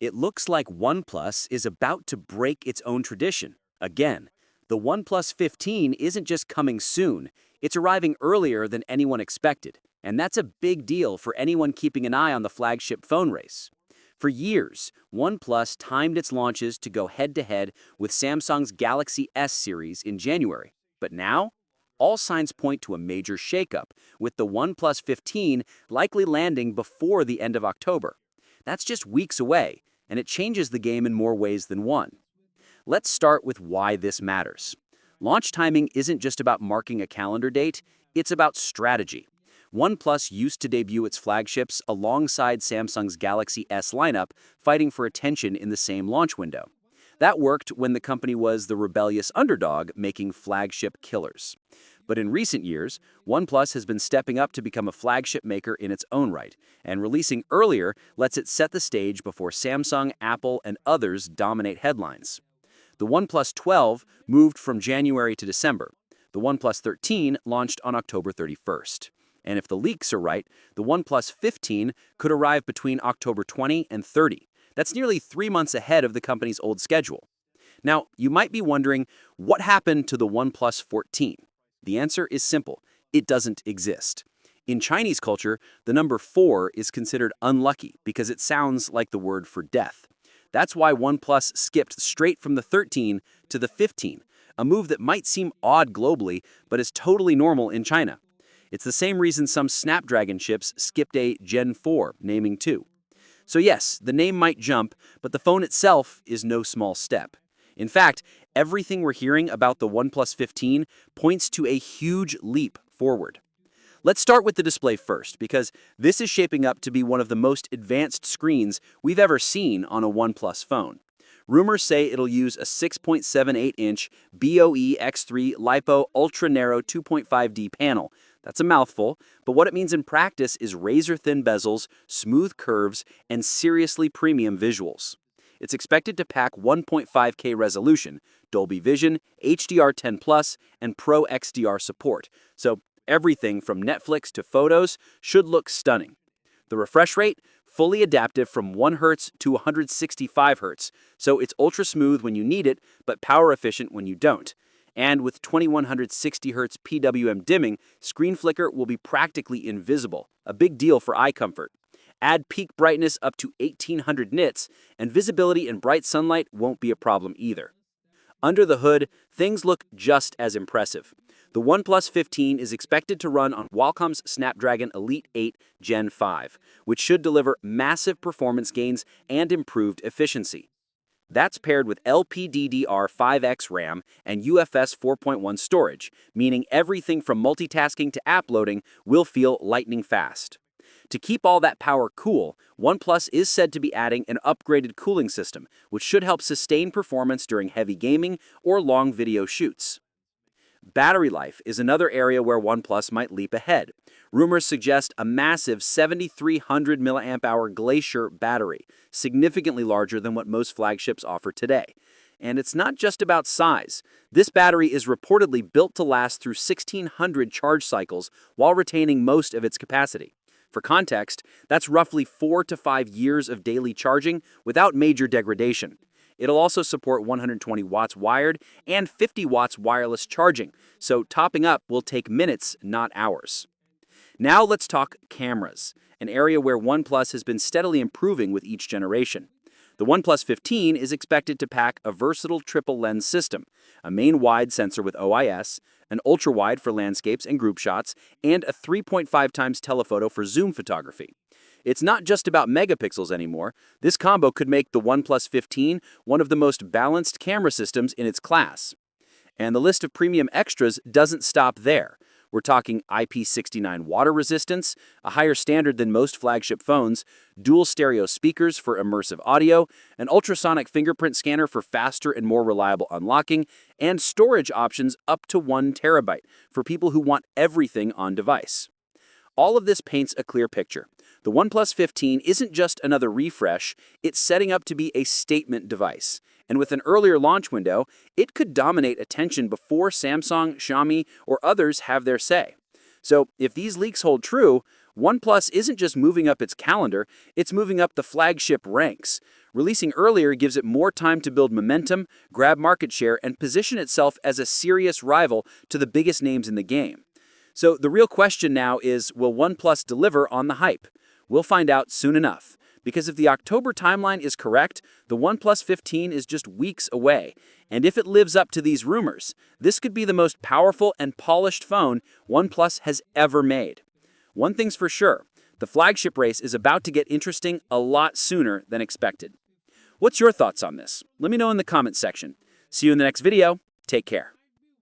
It looks like OnePlus is about to break its own tradition. Again, the OnePlus 15 isn't just coming soon, it's arriving earlier than anyone expected. And that's a big deal for anyone keeping an eye on the flagship phone race. For years, OnePlus timed its launches to go head-to-head with Samsung's Galaxy S series in January. But now, all signs point to a major shakeup, with the OnePlus 15 likely landing before the end of October. That's just weeks away, and it changes the game in more ways than one. Let's start with why this matters. Launch timing isn't just about marking a calendar date, it's about strategy. OnePlus used to debut its flagships alongside Samsung's Galaxy S lineup, fighting for attention in the same launch window. That worked when the company was the rebellious underdog making flagship killers. But in recent years, OnePlus has been stepping up to become a flagship maker in its own right, and releasing earlier lets it set the stage before Samsung, Apple, and others dominate headlines. The OnePlus 12 moved from January to December. The OnePlus 13 launched on October 31st. And if the leaks are right, the OnePlus 15 could arrive between October 20 and 30. That's nearly 3 months ahead of the company's old schedule. Now, you might be wondering, what happened to the OnePlus 14? The answer is simple. It doesn't exist. In Chinese culture, the number 4 is considered unlucky because it sounds like the word for death. That's why OnePlus skipped straight from the 13 to the 15, a move that might seem odd globally, but is totally normal in China. It's the same reason some Snapdragon chips skipped a Gen 4 naming too. So yes, the name might jump, but the phone itself is no small step. In fact, everything we're hearing about the OnePlus 15 points to a huge leap forward. Let's start with the display first, because this is shaping up to be one of the most advanced screens we've ever seen on a OnePlus phone. Rumors say it'll use a 6.78-inch BOE X3 LiPo ultra-narrow 2.5D panel. That's a mouthful, but what it means in practice is razor-thin bezels, smooth curves, and seriously premium visuals. It's expected to pack 1.5K resolution, Dolby Vision, HDR10+, and Pro XDR support, so everything from Netflix to photos should look stunning. The refresh rate? Fully adaptive from 1 Hz to 165 Hz, so it's ultra smooth when you need it, but power efficient when you don't. And with 2160 Hz PWM dimming, screen flicker will be practically invisible, a big deal for eye comfort. Add peak brightness up to 1800 nits, and visibility in bright sunlight won't be a problem either. Under the hood, things look just as impressive. The OnePlus 15 is expected to run on Qualcomm's Snapdragon Elite 8 Gen 5, which should deliver massive performance gains and improved efficiency. That's paired with LPDDR5X RAM and UFS 4.1 storage, meaning everything from multitasking to app loading will feel lightning fast. To keep all that power cool, OnePlus is said to be adding an upgraded cooling system, which should help sustain performance during heavy gaming or long video shoots. Battery life is another area where OnePlus might leap ahead. Rumors suggest a massive 7,300 mAh Glacier battery, significantly larger than what most flagships offer today. And it's not just about size. This battery is reportedly built to last through 1,600 charge cycles while retaining most of its capacity. For context, that's roughly 4 to 5 years of daily charging without major degradation. It'll also support 120 watts wired and 50 watts wireless charging, so topping up will take minutes, not hours. Now let's talk cameras, an area where OnePlus has been steadily improving with each generation. The OnePlus 15 is expected to pack a versatile triple lens system, a main wide sensor with OIS, an ultra wide for landscapes and group shots, and a 3.5 times telephoto for zoom photography. It's not just about megapixels anymore. This combo could make the OnePlus 15 one of the most balanced camera systems in its class. And the list of premium extras doesn't stop there. We're talking IP69 water resistance, a higher standard than most flagship phones, dual stereo speakers for immersive audio, an ultrasonic fingerprint scanner for faster and more reliable unlocking, and storage options up to 1 terabyte for people who want everything on device. All of this paints a clear picture. The OnePlus 15 isn't just another refresh, it's setting up to be a statement device. And with an earlier launch window, it could dominate attention before Samsung, Xiaomi, or others have their say. So if these leaks hold true, OnePlus isn't just moving up its calendar, it's moving up the flagship ranks. Releasing earlier gives it more time to build momentum, grab market share, and position itself as a serious rival to the biggest names in the game. So the real question now is, will OnePlus deliver on the hype? We'll find out soon enough. Because if the October timeline is correct, the OnePlus 15 is just weeks away. And if it lives up to these rumors, this could be the most powerful and polished phone OnePlus has ever made. One thing's for sure, the flagship race is about to get interesting a lot sooner than expected. What's your thoughts on this? Let me know in the comments section. See you in the next video. Take care.